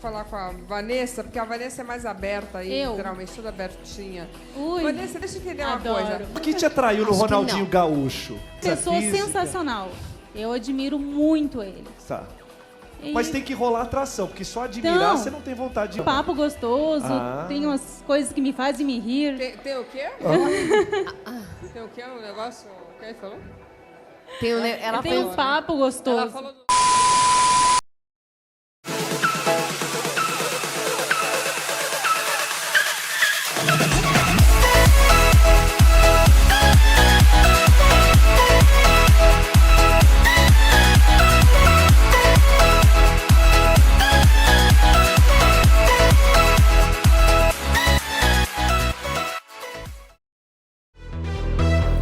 falar com a Vanessa, porque a Vanessa é mais aberta aí, literalmente, toda abertinha. Ui, Vanessa, deixa eu entender adoro. uma coisa. O que te atraiu no Ronaldinho Gaúcho? Pessoa Física? sensacional. Eu admiro muito ele. Tá. E Mas tem que rolar atração, porque só admirar Então, você não tem vontade de... papo gostoso, Ah. tem umas coisas que me fazem me rir. Tem o quê? Tem o quê? Um negócio? O que falou? Ela Tem um papo gostoso. Ela falou do...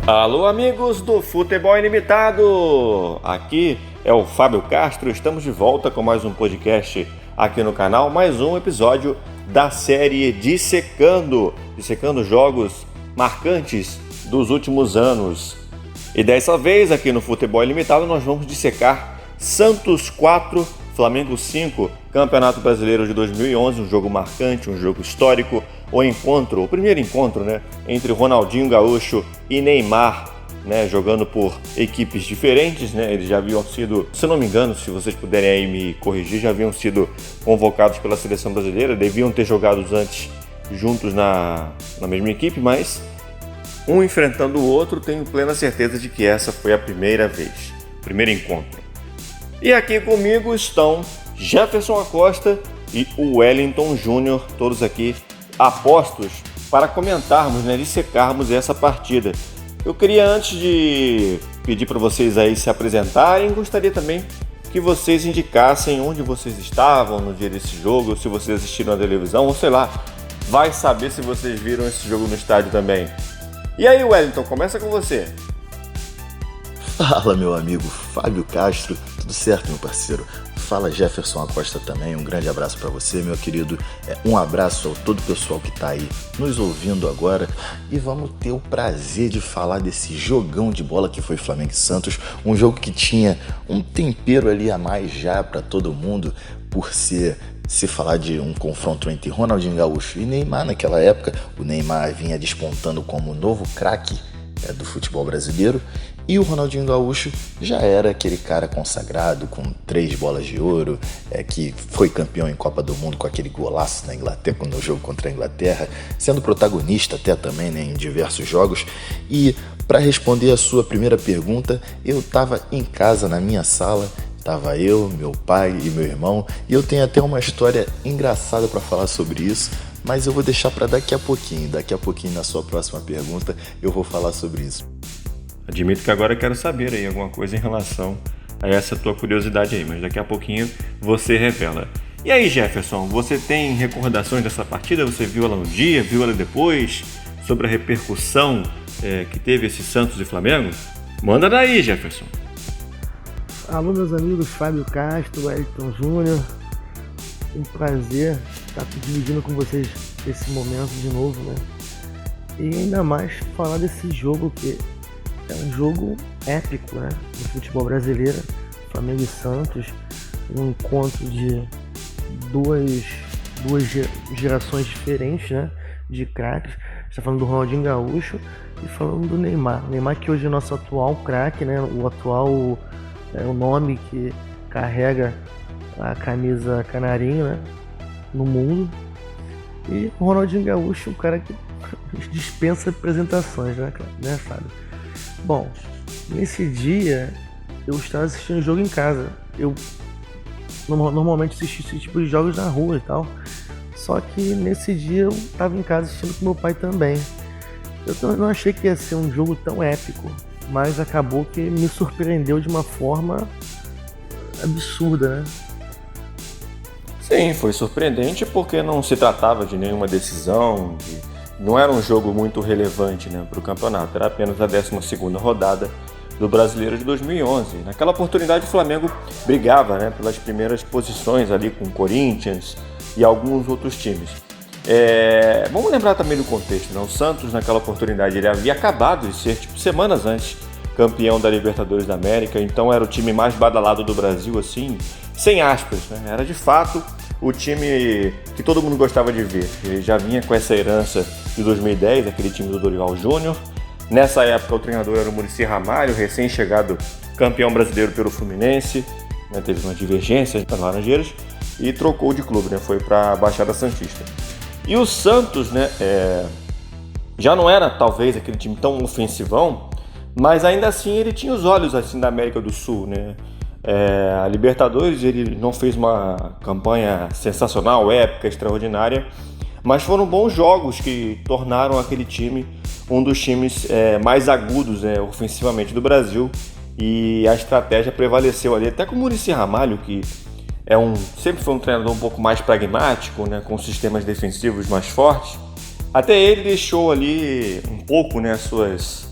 Alô, amigos do Futebol Ilimitado! Aqui é o Fábio Castro, estamos de volta com mais um podcast aqui no canal, mais um episódio da série Dissecando jogos marcantes dos últimos anos. E dessa vez, aqui no Futebol Ilimitado, nós vamos dissecar Santos 4, Flamengo 5, Campeonato Brasileiro de 2011, um jogo marcante, um jogo histórico, o primeiro encontro, né, entre Ronaldinho Gaúcho e Neymar, né, jogando por equipes diferentes, né, eles já haviam sido, se não me engano, se vocês puderem aí me corrigir, já haviam sido convocados pela seleção brasileira, deviam ter jogado antes juntos na mesma equipe, mas um enfrentando o outro, tenho plena certeza de que essa foi a primeira vez, primeiro encontro. E aqui comigo estão Jefferson Acosta e o Wellington Júnior, todos aqui apostos para comentarmos, né, dissecarmos essa partida. Eu queria, antes de pedir para vocês aí se apresentarem, gostaria também que vocês indicassem onde vocês estavam no dia desse jogo, se vocês assistiram na televisão, ou sei lá, vai saber se vocês viram esse jogo no estádio também. E aí, Wellington, começa com você. Fala, meu amigo Fábio Castro, tudo certo, meu parceiro? Fala, Jefferson Acosta também, um grande abraço para você, meu querido. Um abraço a todo o pessoal que tá aí nos ouvindo agora e vamos ter o prazer de falar desse jogão de bola que foi Flamengo e Santos, um jogo que tinha um tempero ali a mais já para todo mundo por se falar de um confronto entre Ronaldinho Gaúcho e Neymar naquela época. O Neymar vinha despontando como novo craque do futebol brasileiro e o Ronaldinho Gaúcho já era aquele cara consagrado com 3 bolas de ouro, que foi campeão em Copa do Mundo com aquele golaço na Inglaterra, no jogo contra a Inglaterra, sendo protagonista até também, né, em diversos jogos. E para responder a sua primeira pergunta, eu estava em casa na minha sala, estava eu, meu pai e meu irmão, e eu tenho até uma história engraçada para falar sobre isso, mas eu vou deixar para daqui a pouquinho na sua próxima pergunta eu vou falar sobre isso. Admito que agora eu quero saber aí alguma coisa em relação a essa tua curiosidade aí, mas daqui a pouquinho você revela. E aí, Jefferson, você tem recordações dessa partida? Você viu ela no dia, viu ela depois? Sobre a repercussão que teve esse Santos e Flamengo? Manda daí, Jefferson. Alô, meus amigos, Fábio Castro, Wellington Júnior. Um prazer estar dividindo com vocês esse momento de novo, né? E ainda mais falar desse jogo que é um jogo épico, né? No futebol brasileiro, Flamengo e Santos, um encontro de duas gerações diferentes, né? De craques. A gente tá falando do Ronaldinho Gaúcho e falando do Neymar. O Neymar que hoje é o nosso atual craque, né? O atual o nome que carrega a camisa canarinho, né? No mundo. E o Ronaldinho Gaúcho, o cara que dispensa apresentações, né, Fábio? Bom, nesse dia eu estava assistindo o jogo em casa. Eu normalmente assisto esse tipo de jogos na rua e tal. Só que nesse dia eu estava em casa assistindo com meu pai também. Eu não achei que ia ser um jogo tão épico, mas acabou que me surpreendeu de uma forma absurda, né? Sim, foi surpreendente porque não se tratava de nenhuma decisão, não era um jogo muito relevante, né, para o campeonato, era apenas a 12ª rodada do Brasileiro de 2011. Naquela oportunidade o Flamengo brigava, né, pelas primeiras posições ali com o Corinthians e alguns outros times. Vamos lembrar também do contexto, né? O Santos naquela oportunidade ele havia acabado de ser, semanas antes, campeão da Libertadores da América, então era o time mais badalado do Brasil, assim, sem aspas, né? Era de fato o time que todo mundo gostava de ver. Ele já vinha com essa herança de 2010, aquele time do Dorival Júnior. Nessa época o treinador era o Muricy Ramalho, recém-chegado campeão brasileiro pelo Fluminense, né, teve uma divergência para Laranjeiras e trocou de clube, né, foi para a Baixada Santista. E o Santos, né, já não era talvez aquele time tão ofensivão, mas ainda assim ele tinha os olhos assim da América do Sul, né? A Libertadores ele não fez uma campanha sensacional, épica, extraordinária, mas foram bons jogos que tornaram aquele time um dos times mais agudos, né, ofensivamente do Brasil, e a estratégia prevaleceu ali, até com o Muricy Ramalho, que sempre foi um treinador um pouco mais pragmático, né, com sistemas defensivos mais fortes. Até ele deixou ali um pouco, né, suas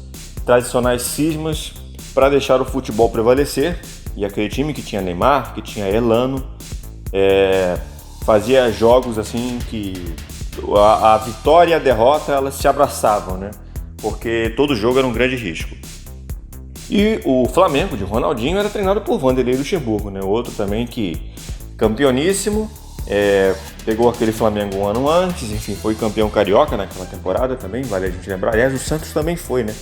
tradicionais cismas para deixar o futebol prevalecer, e aquele time que tinha Neymar, que tinha Elano, fazia jogos assim que a vitória e a derrota elas se abraçavam, né, porque todo jogo era um grande risco. E o Flamengo de Ronaldinho era treinado por Vanderlei Luxemburgo, né? Outro também que campeoníssimo, pegou aquele Flamengo um ano antes, enfim, foi campeão carioca naquela temporada também, vale a gente lembrar. Aliás, o Santos também foi, né?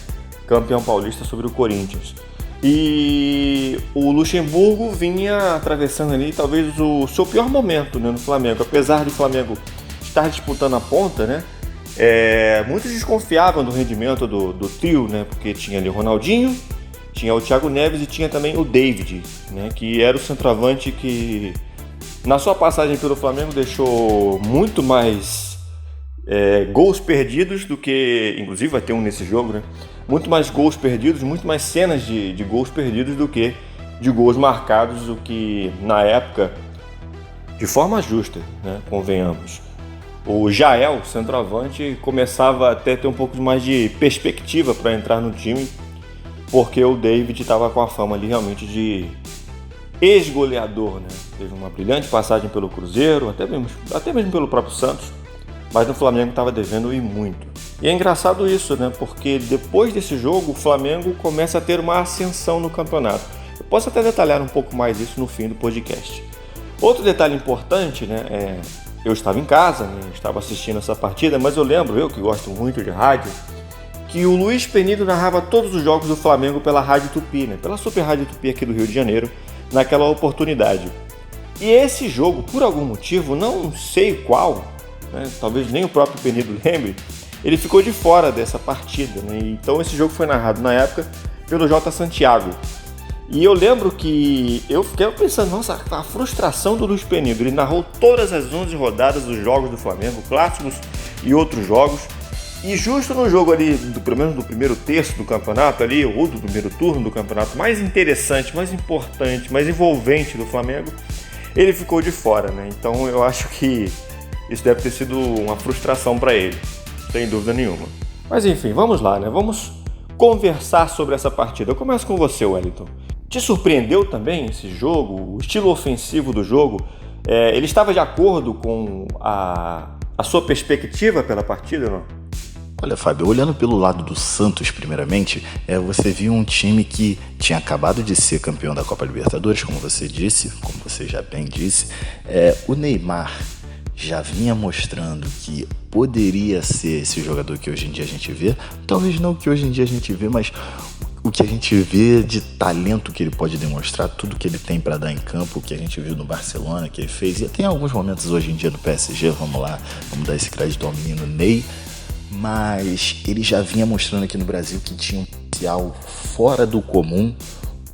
Campeão paulista sobre o Corinthians. E o Luxemburgo vinha atravessando ali talvez o seu pior momento, né, no Flamengo. Apesar do Flamengo estar disputando a ponta, né? Muitos desconfiavam do rendimento do trio, né? Porque tinha ali o Ronaldinho, tinha o Thiago Neves e tinha também o David, né, que era o centroavante que, na sua passagem pelo Flamengo, deixou muito mais gols perdidos do que... Inclusive vai ter um nesse jogo, né? Muito mais gols perdidos, muito mais cenas de gols perdidos do que de gols marcados, o que, na época, de forma justa, né, convenhamos. O Jael, centroavante, começava até a ter um pouco mais de perspectiva para entrar no time, porque o David estava com a fama ali realmente de ex-goleador, né? Teve uma brilhante passagem pelo Cruzeiro, até mesmo pelo próprio Santos, mas no Flamengo estava devendo ir muito. E é engraçado isso, né? Porque depois desse jogo o Flamengo começa a ter uma ascensão no campeonato. Eu posso até detalhar um pouco mais isso no fim do podcast. Outro detalhe importante, né? Eu estava em casa, né? Estava assistindo essa partida, mas eu lembro, eu que gosto muito de rádio, que o Luiz Penido narrava todos os jogos do Flamengo pela Rádio Tupi, né? Pela Super Rádio Tupi aqui do Rio de Janeiro, naquela oportunidade. E esse jogo, por algum motivo, não sei qual, né? Talvez nem o próprio Penido lembre, ele ficou de fora dessa partida, né? Então esse jogo foi narrado na época pelo J. Santiago. E eu lembro que eu fiquei pensando, nossa, a frustração do Luiz Penido. Ele narrou todas as 11 rodadas dos jogos do Flamengo, clássicos e outros jogos. E justo no jogo ali, pelo menos do primeiro terço do campeonato ali, ou do primeiro turno do campeonato, mais interessante, mais importante, mais envolvente do Flamengo, ele ficou de fora, né? Então eu acho que isso deve ter sido uma frustração para ele, sem dúvida nenhuma. Mas enfim, vamos lá, né? Vamos conversar sobre essa partida. Eu começo com você, Wellington. Te surpreendeu também esse jogo? O estilo ofensivo do jogo? Ele estava de acordo com a sua perspectiva pela partida, não? Olha, Fábio, olhando pelo lado do Santos, primeiramente, você viu um time que tinha acabado de ser campeão da Copa Libertadores, como você disse, como você já bem disse. O Neymar já vinha mostrando que poderia ser esse jogador que hoje em dia a gente vê. Talvez não o que hoje em dia a gente vê, mas o que a gente vê de talento que ele pode demonstrar, tudo que ele tem para dar em campo, o que a gente viu no Barcelona, que ele fez. E tem alguns momentos hoje em dia no PSG, vamos lá, vamos dar esse crédito ao menino Ney. Mas ele já vinha mostrando aqui no Brasil que tinha um potencial fora do comum.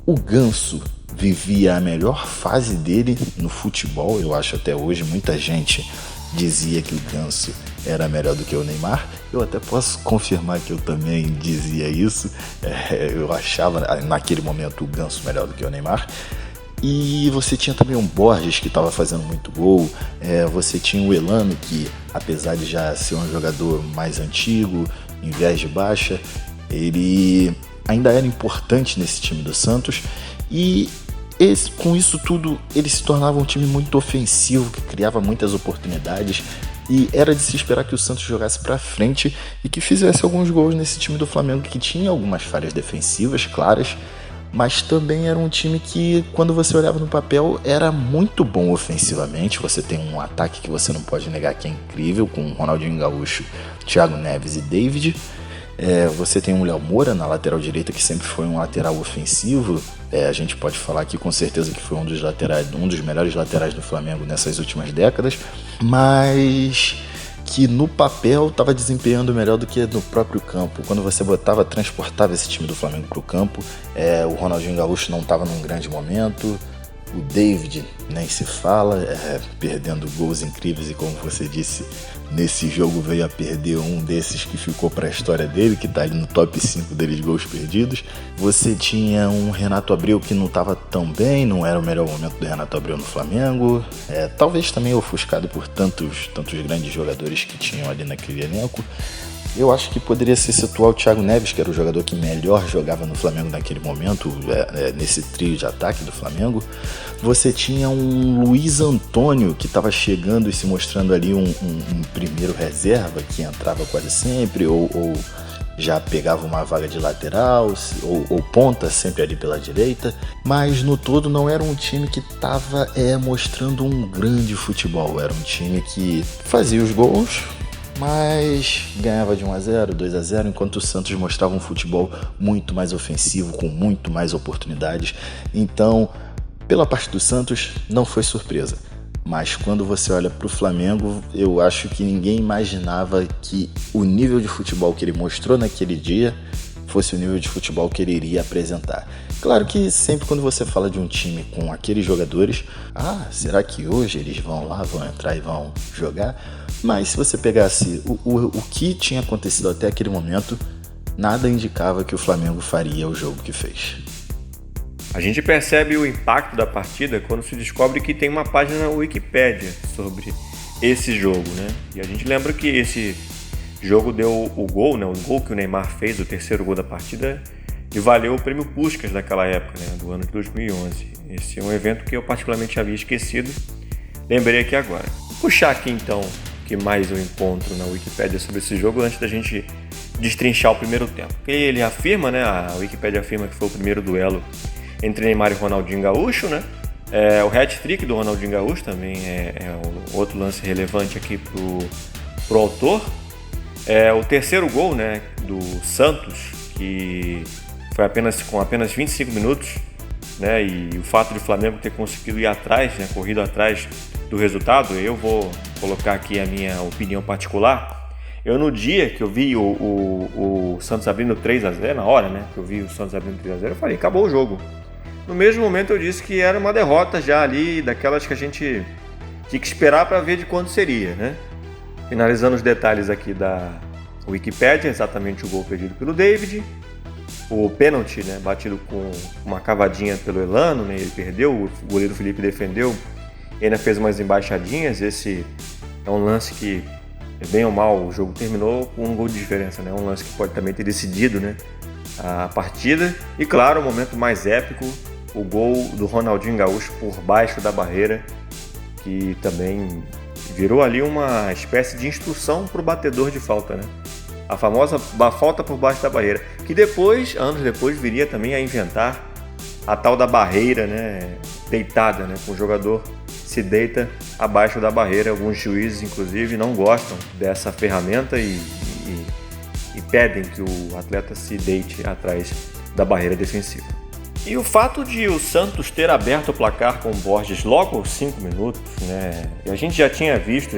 O Ganso vivia a melhor fase dele no futebol, eu acho até hoje. Muita gente dizia que o Ganso era melhor do que o Neymar. Eu até posso confirmar que eu também dizia isso. Eu achava naquele momento o Ganso melhor do que o Neymar. E você tinha também um Borges que estava fazendo muito gol, você tinha o Elano que, apesar de já ser um jogador mais antigo, em viés de baixa, ele ainda era importante nesse time do Santos. E com isso tudo ele se tornava um time muito ofensivo, que criava muitas oportunidades, e era de se esperar que o Santos jogasse para frente e que fizesse alguns gols nesse time do Flamengo, que tinha algumas falhas defensivas claras, mas também era um time que, quando você olhava no papel, era muito bom ofensivamente. Você tem um ataque que você não pode negar que é incrível, com Ronaldinho Gaúcho, Thiago Neves e David. Você tem um Léo Moura na lateral direita, que sempre foi um lateral ofensivo. A gente pode falar aqui com certeza que foi um dos melhores laterais do Flamengo nessas últimas décadas, mas que no papel estava desempenhando melhor do que no próprio campo. Quando você transportava esse time do Flamengo para o campo, o Ronaldinho Gaúcho não estava num grande momento, o David nem se fala, perdendo gols incríveis, e como você disse, nesse jogo veio a perder um desses que ficou para a história dele, que está aí no top 5 dele de gols perdidos. Você tinha um Renato Abreu que não estava tão bem, não era o melhor momento do Renato Abreu no Flamengo, talvez também ofuscado por tantos grandes jogadores que tinham ali naquele elenco. Eu acho que poderia se situar o Thiago Neves, que era o jogador que melhor jogava no Flamengo naquele momento, nesse trio de ataque do Flamengo. Você tinha um Luiz Antônio, que estava chegando e se mostrando ali um primeiro reserva, que entrava quase sempre, ou já pegava uma vaga de lateral, ou ponta sempre ali pela direita. Mas no todo não era um time que estava mostrando um grande futebol. Era um time que fazia os gols, mas ganhava de 1-0, 2-0, enquanto o Santos mostrava um futebol muito mais ofensivo, com muito mais oportunidades. Então, pela parte do Santos, não foi surpresa. Mas quando você olha para o Flamengo, eu acho que ninguém imaginava que o nível de futebol que ele mostrou naquele dia fosse o nível de futebol que ele iria apresentar. Claro que sempre quando você fala de um time com aqueles jogadores, será que hoje eles vão lá, vão entrar e vão jogar? Mas se você pegasse o que tinha acontecido até aquele momento, nada indicava que o Flamengo faria o jogo que fez. A gente percebe o impacto da partida quando se descobre que tem uma página na Wikipédia sobre esse jogo, né? E a gente lembra que esse jogo deu o gol, né? O gol que o Neymar fez, o terceiro gol da partida, e valeu o prêmio Puskás daquela época, né? Do ano de 2011. Esse é um evento que eu particularmente havia esquecido, lembrei aqui agora. Vou puxar aqui então o que mais eu encontro na Wikipédia sobre esse jogo antes da gente destrinchar o primeiro tempo. Ele afirma, né? A Wikipédia afirma que foi o primeiro duelo entre Neymar e Ronaldinho Gaúcho, né? O hat-trick do Ronaldinho Gaúcho também é outro lance relevante aqui pro autor. O terceiro gol, né, do Santos, que foi com apenas 25 minutos, né, e o fato de o Flamengo ter conseguido ir atrás, né, corrido atrás do resultado. Eu vou colocar aqui a minha opinião particular. No dia que eu vi o Santos abrindo 3-0, na hora, né, que eu vi o Santos abrindo 3-0, eu falei, acabou o jogo. No mesmo momento eu disse que era uma derrota já ali, daquelas que a gente tinha que esperar para ver de quando seria, né? Finalizando os detalhes aqui da Wikipédia, exatamente o gol perdido pelo David, o pênalti, né, batido com uma cavadinha pelo Elano, né, ele perdeu, o goleiro Felipe defendeu, e ainda fez umas embaixadinhas. Esse é um lance que, bem ou mal, o jogo terminou com um gol de diferença, né, um lance que pode também ter decidido, né, a partida. E claro, o momento mais épico, o gol do Ronaldinho Gaúcho por baixo da barreira, que também virou ali uma espécie de instrução para o batedor de falta, né? A famosa falta por baixo da barreira, que depois, anos depois, viria também a inventar a tal da barreira, né, deitada, né, com o jogador se deita abaixo da barreira. Alguns juízes, inclusive, não gostam dessa ferramenta e pedem que o atleta se deite atrás da barreira defensiva. E o fato de o Santos ter aberto o placar com o Borges logo aos 5 minutos, né? A gente já tinha visto,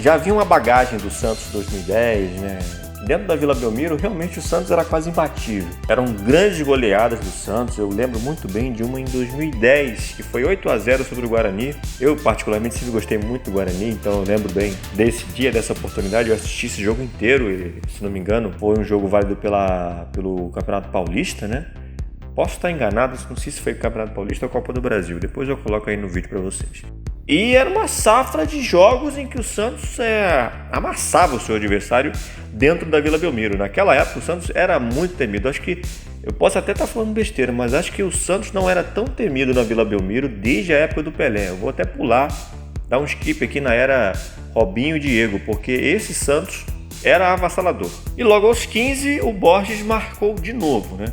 já havia uma bagagem do Santos 2010, né? Dentro da Vila Belmiro, realmente o Santos era quase imbatível. Eram grandes goleadas do Santos. Eu lembro muito bem de uma em 2010, que foi 8-0 sobre o Guarani. Eu, particularmente, sempre gostei muito do Guarani, então eu lembro bem desse dia, dessa oportunidade. Eu assisti esse jogo inteiro, e, se não me engano, foi um jogo válido pelo Campeonato Paulista, né? Posso estar enganado, não sei se foi o Campeonato Paulista ou a Copa do Brasil. Depois eu coloco aí no vídeo para vocês. E era uma safra de jogos em que o Santos amassava o seu adversário dentro da Vila Belmiro. Naquela época o Santos era muito temido. Acho que, eu posso até estar falando besteira, mas acho que o Santos não era tão temido na Vila Belmiro desde a época do Pelé. Eu vou até pular, dar um skip aqui na era Robinho e Diego, porque esse Santos era avassalador. E logo aos 15 o Borges marcou de novo, né?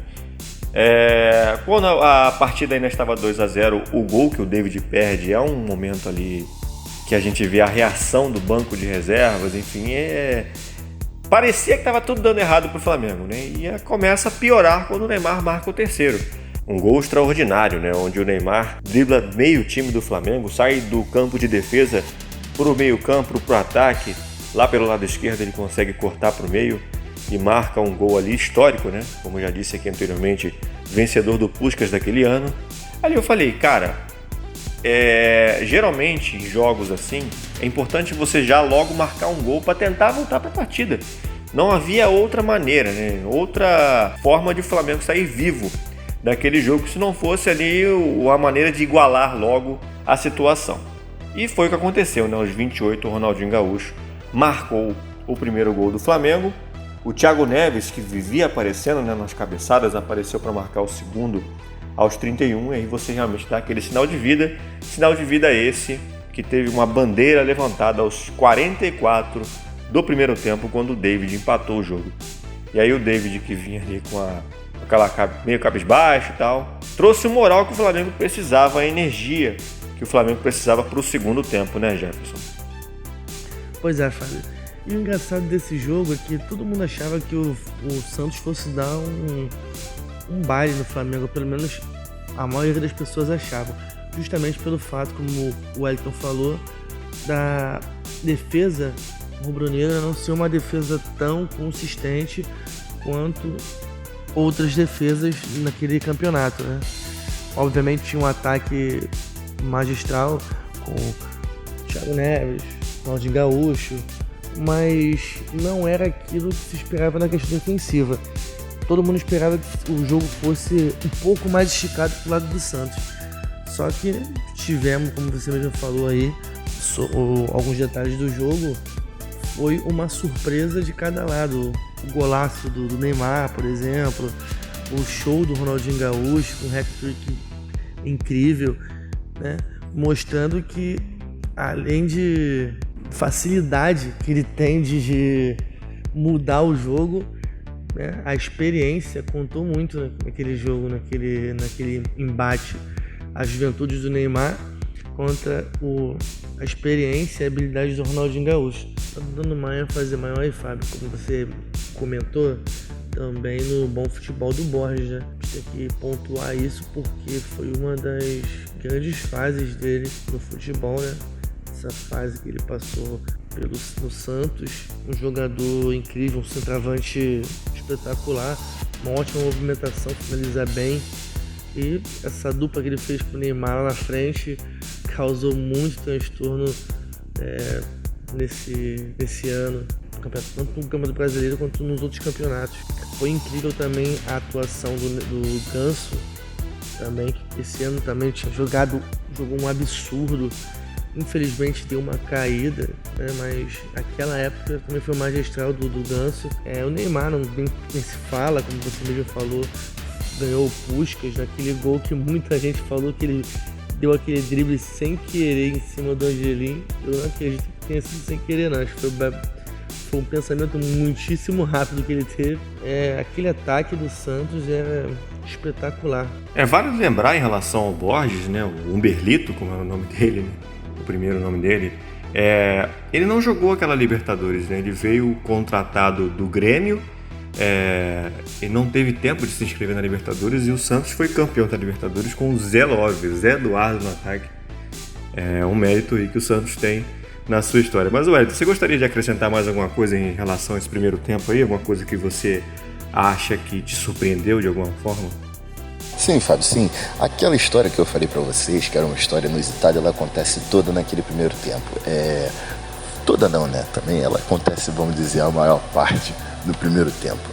Quando a partida ainda estava 2-0, o gol que o David perde é um momento ali que a gente vê a reação do banco de reservas, enfim, parecia que estava tudo dando errado para o Flamengo, né? E começa a piorar quando o Neymar marca o terceiro. Um gol extraordinário, né? Onde o Neymar dribla meio time do Flamengo, sai do campo de defesa para o meio campo, para o ataque. Lá pelo lado esquerdo ele consegue cortar para o meio e marca um gol ali histórico, né? Como eu já disse aqui anteriormente, vencedor do Puskás daquele ano. Ali eu falei, cara, geralmente em jogos assim, é importante você já logo marcar um gol para tentar voltar para a partida. Não havia outra maneira, né? Outra forma de o Flamengo sair vivo daquele jogo se não fosse ali a maneira de igualar logo a situação. E foi o que aconteceu, né? Aos 28, o Ronaldinho Gaúcho marcou o primeiro gol do Flamengo. O Thiago Neves, que vivia aparecendo, né, nas cabeçadas, apareceu para marcar o segundo aos 31, e aí você realmente dá aquele sinal de vida esse que teve uma bandeira levantada aos 44 do primeiro tempo, quando o David empatou o jogo. E aí o David, que vinha ali com aquela meio cabisbaixo e tal, trouxe o moral que o Flamengo precisava, a energia que o Flamengo precisava para o segundo tempo, né, Jefferson? Pois é, Fábio. E o engraçado desse jogo é que todo mundo achava que o Santos fosse dar um baile no Flamengo, pelo menos a maioria das pessoas achavam, justamente pelo fato, como o Wellington falou, da defesa rubro-negra não ser uma defesa tão consistente quanto outras defesas naquele campeonato, né? Obviamente tinha um ataque magistral com Thiago Neves, Ronaldinho Gaúcho, mas não era aquilo que se esperava na questão defensiva. Todo mundo esperava que o jogo fosse um pouco mais esticado pro lado do Santos. Só que tivemos, como você mesmo falou aí, alguns detalhes do jogo. Foi uma surpresa de cada lado. O golaço do Neymar, por exemplo, o show do Ronaldinho Gaúcho, com um hat-trick incrível, né? Mostrando que, além de facilidade que ele tem de mudar o jogo, né, a experiência contou muito naquele jogo, naquele embate. As juventudes do Neymar contra a experiência e a habilidade do Ronaldinho Gaúcho. Tá dando uma ênfase maior aí, Fábio, como você comentou, também no bom futebol do Borges, né? A gente tem que pontuar isso porque foi uma das grandes fases dele no futebol, né? Essa fase que ele passou no Santos, um jogador incrível, um centroavante espetacular, uma ótima movimentação, finaliza bem, e essa dupla que ele fez com o Neymar lá na frente causou muito transtorno nesse ano, tanto no Campeonato Brasileiro quanto nos outros campeonatos. Foi incrível também a atuação do Ganso, também, que esse ano também jogou um absurdo. Infelizmente deu uma caída, né? Mas aquela época também foi magistral do Ganso. O Neymar não nem se fala, como você mesmo falou, ganhou o Puskás naquele gol que muita gente falou que ele deu aquele drible sem querer em cima do Angelim. Eu não acredito que tenha sido sem querer, não. Acho que foi um pensamento muitíssimo rápido que ele teve. Aquele ataque do Santos é espetacular. Vale lembrar em relação ao Borges, né? O Humberlito, como é o nome dele, né? O primeiro nome dele, ele não jogou aquela Libertadores, né? Ele veio contratado do Grêmio, e não teve tempo de se inscrever na Libertadores, e o Santos foi campeão da Libertadores com o Zé Eduardo no ataque. É um mérito aí que o Santos tem na sua história. Mas, Wellington, você gostaria de acrescentar mais alguma coisa em relação a esse primeiro tempo aí? Alguma coisa que você acha que te surpreendeu de alguma forma? Sim, Fábio, sim. Aquela história que eu falei pra vocês, que era uma história inusitada, ela acontece toda naquele primeiro tempo. Toda não, né? Também ela acontece, vamos dizer, a maior parte do primeiro tempo.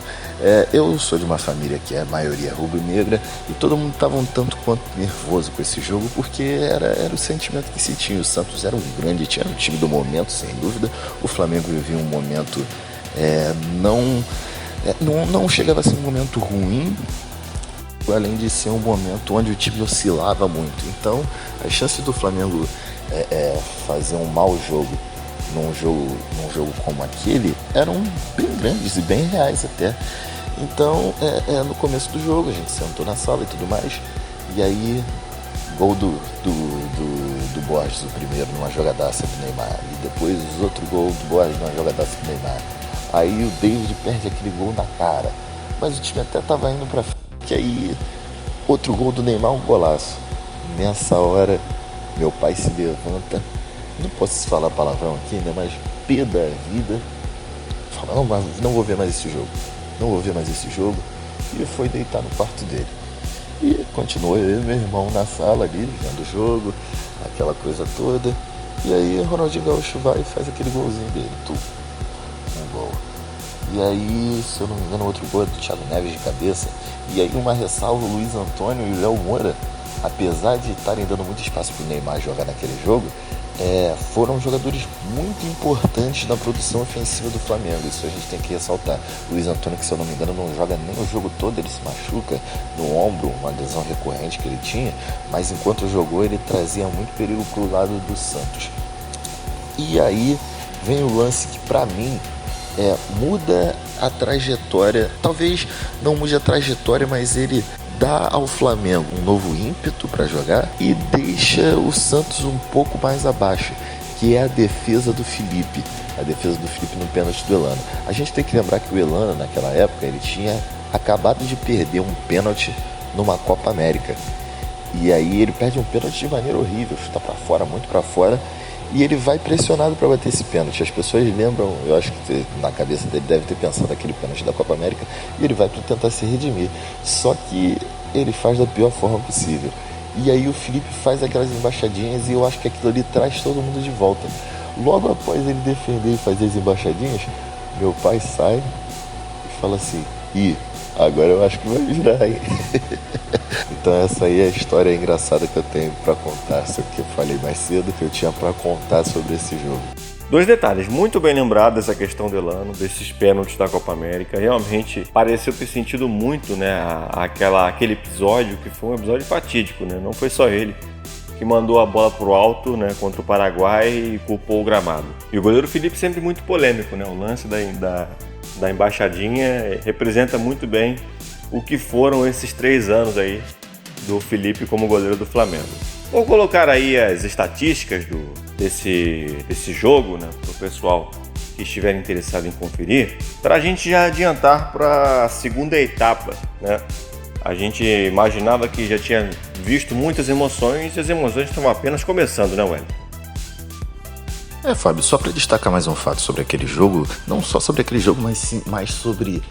Eu sou de uma família que é a maioria rubro-negra e todo mundo estava um tanto quanto nervoso com esse jogo, porque era o sentimento que se tinha. O Santos era um grande time, era um time do momento, sem dúvida. O Flamengo vivia um momento, não chegava a ser um momento ruim, além de ser um momento onde o time oscilava muito. Então, as chances do Flamengo fazer um mau jogo num jogo como aquele eram bem grandes e bem reais até. Então, no começo do jogo, a gente sentou na sala e tudo mais, e aí, gol do Borges, o primeiro, numa jogadaça do Neymar, e depois outro gol do Borges numa jogadaça do Neymar. Aí o David perde aquele gol na cara, mas o time até tava indo pra frente, aí outro gol do Neymar, um golaço. Nessa hora, meu pai se levanta, não posso falar palavrão aqui, né, mas pé da vida, fala, não vou ver mais esse jogo, e foi deitar no quarto dele. E continuou eu e meu irmão na sala ali, vendo o jogo, aquela coisa toda. E aí o Ronaldinho Gaúcho vai e faz aquele golzinho dele, um gol. E aí, se eu não me engano, outro gol é do Thiago Neves de cabeça. E aí uma ressalva, o Luiz Antônio e o Léo Moura, apesar de estarem dando muito espaço para o Neymar jogar naquele jogo, foram jogadores muito importantes na produção ofensiva do Flamengo. Isso a gente tem que ressaltar. O Luiz Antônio, que se eu não me engano não joga nem o jogo todo, ele se machuca no ombro, uma lesão recorrente que ele tinha, mas enquanto jogou ele trazia muito perigo para o lado do Santos. E aí vem o lance que para mim muda a trajetória, talvez não mude a trajetória, mas ele dá ao Flamengo um novo ímpeto para jogar e deixa o Santos um pouco mais abaixo, que é a defesa do Felipe. A defesa do Felipe no pênalti do Elano. A gente tem que lembrar que o Elano, naquela época, ele tinha acabado de perder um pênalti numa Copa América. E aí ele perde um pênalti de maneira horrível, chuta para fora, muito para fora, e ele vai pressionado para bater esse pênalti. As pessoas lembram, eu acho que na cabeça dele deve ter pensado naquele pênalti da Copa América, e ele vai para tentar se redimir. Só que ele faz da pior forma possível. E aí o Felipe faz aquelas embaixadinhas e eu acho que aquilo ali traz todo mundo de volta. Logo após ele defender e fazer as embaixadinhas, meu pai sai e fala assim: agora eu acho que vai virar, hein? Então essa aí é a história engraçada que eu tenho pra contar, só que eu falei mais cedo que eu tinha pra contar sobre esse jogo. Dois detalhes, muito bem lembrado essa questão do Elano, desses pênaltis da Copa América. Realmente pareceu ter sentido muito, né, aquele episódio que foi um episódio fatídico, né? Não foi só ele que mandou a bola pro alto, né, contra o Paraguai e culpou o gramado. E o goleiro Felipe sempre muito polêmico, né? O lance da embaixadinha representa muito bem o que foram esses 3 anos aí do Felipe como goleiro do Flamengo. Vou colocar aí as estatísticas desse jogo, né, para o pessoal que estiver interessado em conferir, para a gente já adiantar para a segunda etapa, né? A gente imaginava que já tinha visto muitas emoções e as emoções estão apenas começando, né, Wellington? Fábio, só para destacar mais um fato sobre aquele jogo, não só sobre aquele jogo, mas sim mais sobre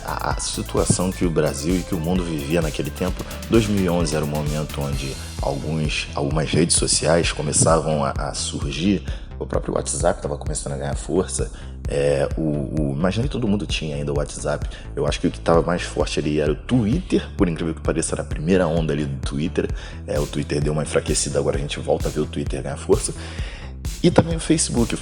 a situação que o Brasil e que o mundo vivia naquele tempo. 2011 era o momento onde algumas redes sociais começavam a surgir, o próprio WhatsApp estava começando a ganhar força. Imagina que todo mundo tinha ainda o WhatsApp. Eu acho que o que estava mais forte ali era o Twitter, por incrível que pareça, era a primeira onda ali do Twitter. O Twitter deu uma enfraquecida, agora a gente volta a ver o Twitter ganhar força. E também o Facebook,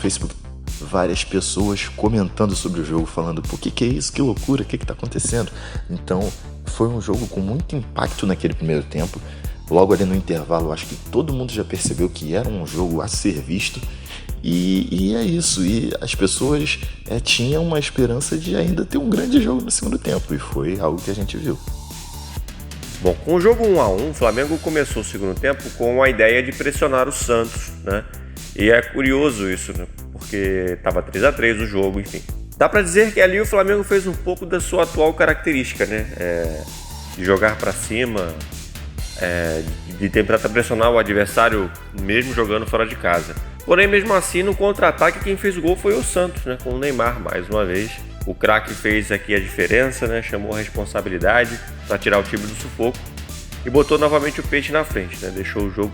várias pessoas comentando sobre o jogo, falando, pô, que é isso, que loucura, o que tá acontecendo? Então, foi um jogo com muito impacto naquele primeiro tempo. Logo ali no intervalo, acho que todo mundo já percebeu que era um jogo a ser visto. E é isso, e as pessoas tinham uma esperança de ainda ter um grande jogo no segundo tempo, e foi algo que a gente viu. Bom, com o jogo 1-1, o Flamengo começou o segundo tempo com a ideia de pressionar o Santos, né? E é curioso isso, né? Porque estava 3-3 o jogo, enfim. Dá para dizer que ali o Flamengo fez um pouco da sua atual característica, né? De jogar para cima, de tentar pressionar o adversário mesmo jogando fora de casa. Porém, mesmo assim, no contra-ataque, quem fez o gol foi o Santos, né? Com o Neymar, mais uma vez. O craque fez aqui a diferença, né? Chamou a responsabilidade para tirar o time do sufoco e botou novamente o peixe na frente, né? Deixou o jogo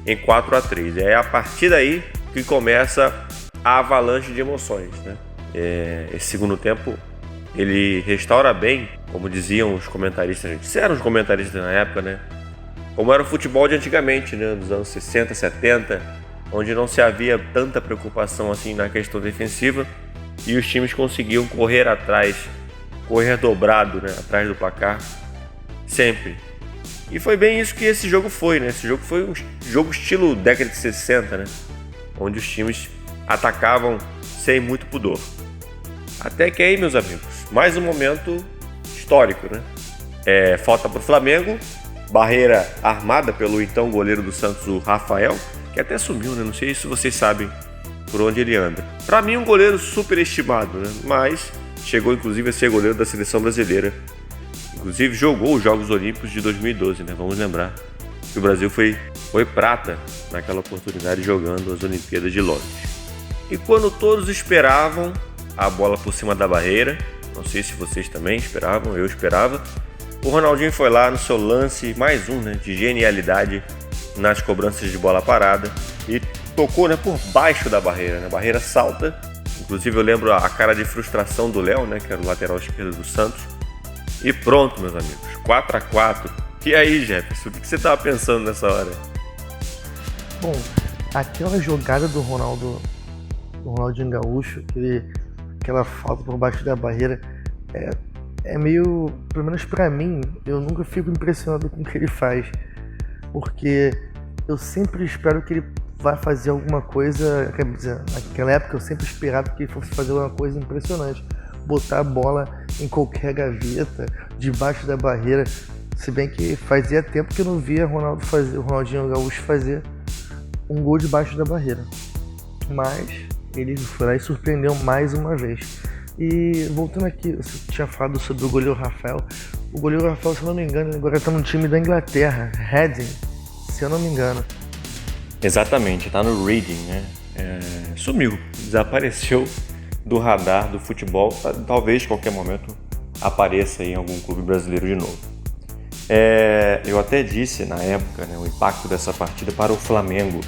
em 4-3. É a partir daí que começa a avalanche de emoções, né? Esse segundo tempo ele restaura bem, como diziam os comentaristas, disseram os comentaristas na época, né? Como era o futebol de antigamente, né? Dos anos 60, 70, onde não se havia tanta preocupação assim na questão defensiva e os times conseguiam correr dobrado, né? Atrás do placar, sempre. E foi bem isso que esse jogo foi, né? Esse jogo foi um jogo estilo década de 60, né? Onde os times atacavam sem muito pudor. Até que aí, meus amigos, mais um momento histórico, né? Falta para o Flamengo, barreira armada pelo então goleiro do Santos, o Rafael, que até sumiu, né? Não sei se vocês sabem por onde ele anda. Para mim, um goleiro superestimado, né? Mas chegou inclusive a ser goleiro da seleção brasileira. Inclusive jogou os Jogos Olímpicos de 2012, né? Vamos lembrar que o Brasil foi prata naquela oportunidade jogando as Olimpíadas de Londres. E quando todos esperavam a bola por cima da barreira, não sei se vocês também esperavam, eu esperava, o Ronaldinho foi lá no seu lance, mais um, né, de genialidade nas cobranças de bola parada e tocou, né, por baixo da barreira, né? A barreira salta. Inclusive eu lembro a cara de frustração do Léo, né, que era o lateral esquerdo do Santos. E pronto, meus amigos, 4-4. E aí, Jefferson, o que você estava pensando nessa hora? Bom, aquela jogada do Ronaldinho Gaúcho, aquela falta por baixo da barreira, é meio, pelo menos pra mim, eu nunca fico impressionado com o que ele faz, porque eu sempre espero que ele vai fazer alguma coisa, quer dizer, naquela época eu sempre esperava que ele fosse fazer alguma coisa impressionante, botar a bola em qualquer gaveta, debaixo da barreira, se bem que fazia tempo que eu não via o Ronaldinho Gaúcho fazer um gol debaixo da barreira, mas ele foi lá e surpreendeu mais uma vez. E voltando aqui, você tinha falado sobre o goleiro Rafael. O goleiro Rafael, se eu não me engano, agora está no time da Inglaterra, Reading, se eu não me engano. Exatamente, está no Reading, né? Sumiu, desapareceu do radar do futebol. Talvez, em qualquer momento, apareça em algum clube brasileiro de novo. Eu até disse na época, né, o impacto dessa partida para o Flamengo.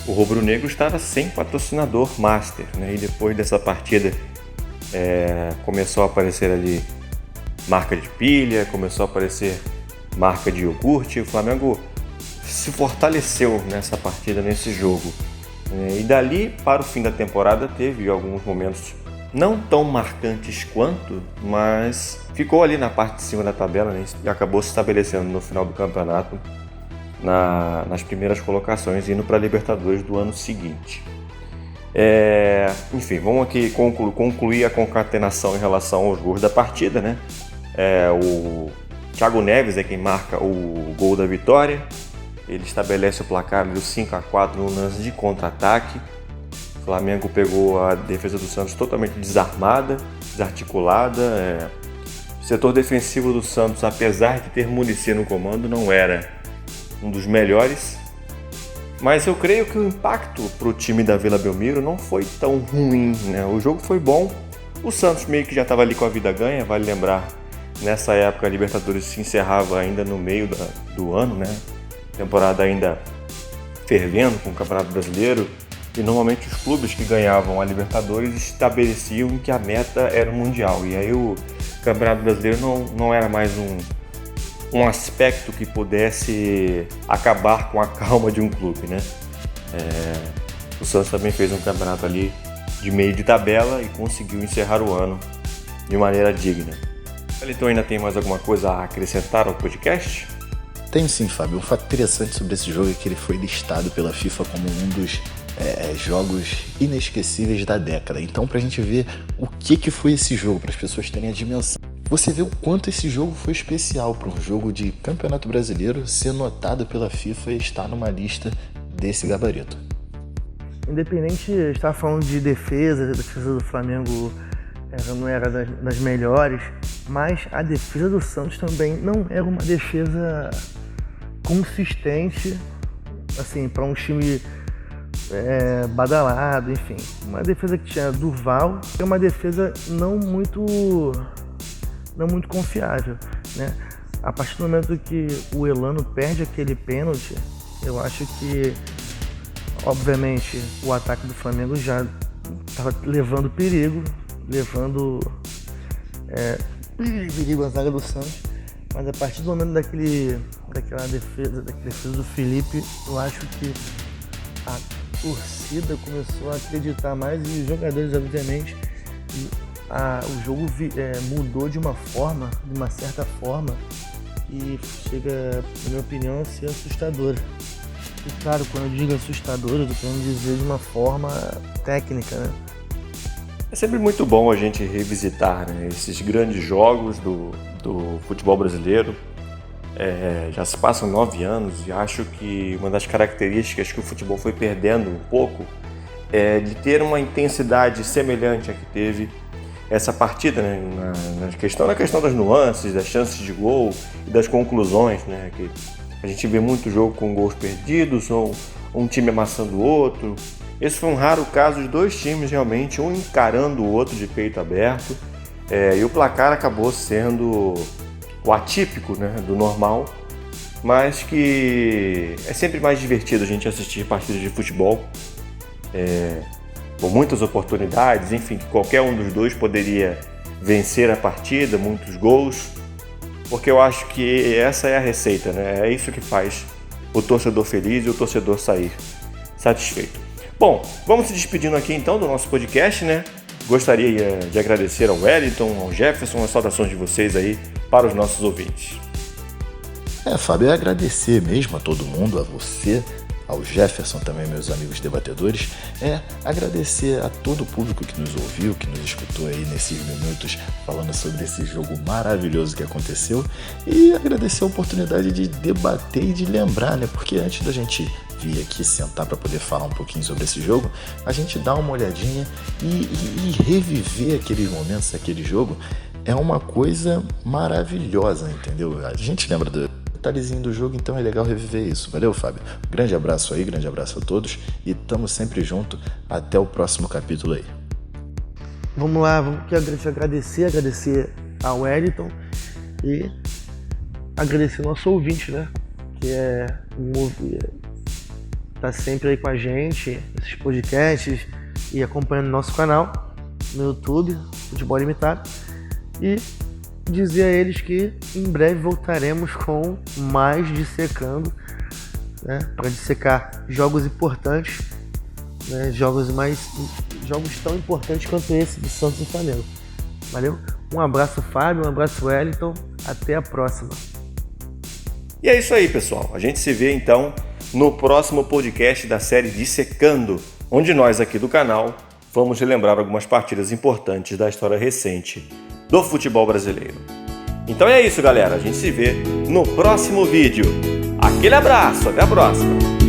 O rubro-negro estava sem patrocinador master, né? E depois dessa partida começou a aparecer ali marca de pilha, começou a aparecer marca de iogurte. O Flamengo se fortaleceu nessa partida, nesse jogo. E dali para o fim da temporada teve alguns momentos não tão marcantes quanto, mas ficou ali na parte de cima da tabela, né? E acabou se estabelecendo no final do campeonato nas primeiras colocações, indo para a Libertadores do ano seguinte. Enfim, vamos aqui concluir a concatenação em relação aos gols da partida, né? O Thiago Neves é quem marca o gol da vitória. Ele estabelece o placar do 5-4 no lance de contra-ataque. O Flamengo pegou a defesa do Santos totalmente desarmada, desarticulada. O setor defensivo do Santos, apesar de ter Muricy no comando, não era um dos melhores. Mas eu creio que o impacto para o time da Vila Belmiro não foi tão ruim, né? O jogo foi bom. O Santos meio que já estava ali com a vida ganha, vale lembrar. Nessa época a Libertadores se encerrava ainda no meio do ano, né? Temporada ainda fervendo com o Campeonato Brasileiro, e normalmente os clubes que ganhavam a Libertadores estabeleciam que a meta era o Mundial, e aí o Campeonato Brasileiro não era mais um aspecto que pudesse acabar com a calma de um clube, né? O Santos também fez um campeonato ali de meio de tabela e conseguiu encerrar o ano de maneira digna. Então ainda tem mais alguma coisa a acrescentar ao podcast? Tem sim, Fábio. Um fato interessante sobre esse jogo é que ele foi listado pela FIFA como um dos jogos inesquecíveis da década. Então, pra gente ver o que foi esse jogo, para as pessoas terem a dimensão. Você vê o quanto esse jogo foi especial para um jogo de Campeonato Brasileiro ser notado pela FIFA e estar numa lista desse gabarito. Independente, a gente estava falando de defesa, a defesa do Flamengo não era das melhores, mas a defesa do Santos também não era uma defesa consistente, assim, para um time badalado, enfim. Uma defesa que tinha Durval, é uma defesa não muito confiável, né? A partir do momento que o Elano perde aquele pênalti, eu acho que, obviamente, o ataque do Flamengo já estava levando perigo a zaga do Santos, mas a partir do momento daquela defesa do Felipe, eu acho que a torcida começou a acreditar mais e os jogadores, obviamente, o jogo mudou de uma certa forma, que chega, na minha opinião, a ser assustadora. E claro, quando eu digo assustadora, eu tô querendo dizer de uma forma técnica, né? É sempre muito bom a gente revisitar, né, esses grandes jogos do futebol brasileiro. Já se passam 9 anos e acho que uma das características que o futebol foi perdendo um pouco é de ter uma intensidade semelhante à que teve essa partida, né, na questão das nuances, das chances de gol e das conclusões, né, que a gente vê muito jogo com gols perdidos ou um time amassando o outro. Esse foi um raro caso de 2 times realmente, um encarando o outro de peito aberto, e o placar acabou sendo o atípico, né, do normal, mas que é sempre mais divertido a gente assistir partidas de futebol, com muitas oportunidades, enfim, que qualquer um dos dois poderia vencer a partida, muitos gols, porque eu acho que essa é a receita, né? É isso que faz o torcedor feliz e o torcedor sair satisfeito. Bom, vamos se despedindo aqui então do nosso podcast, né? Gostaria de agradecer ao Wellington, ao Jefferson, as saudações de vocês aí para os nossos ouvintes. Fábio, agradecer mesmo a todo mundo, a você, ao Jefferson também, meus amigos debatedores, agradecer a todo o público que nos ouviu, que nos escutou aí nesses minutos falando sobre esse jogo maravilhoso que aconteceu, e agradecer a oportunidade de debater e de lembrar, né? Porque antes da gente vir aqui sentar para poder falar um pouquinho sobre esse jogo, a gente dá uma olhadinha e reviver aqueles momentos, aquele jogo, é uma coisa maravilhosa, entendeu? A gente lembra do detalhezinho do jogo, então é legal reviver isso. Valeu, Fábio? Grande abraço aí, grande abraço a todos e estamos sempre juntos. Até o próximo capítulo aí. Vamos lá, vamos agradecer ao Wellington e agradecer ao nosso ouvinte, né? Que tá sempre aí com a gente, nesses podcasts e acompanhando nosso canal no YouTube, Futebol Ilimitado. E dizer a eles que em breve voltaremos com mais dissecando, né, para dissecar jogos importantes, né, jogos tão importantes quanto esse do Santos e Flamengo. Valeu? Um abraço, Fábio, um abraço, Wellington, até a próxima. E é isso aí, pessoal. A gente se vê então no próximo podcast da série Dissecando, onde nós aqui do canal vamos relembrar algumas partidas importantes da história recente do futebol brasileiro. Então é isso, galera. A gente se vê no próximo vídeo. Aquele abraço, até a próxima!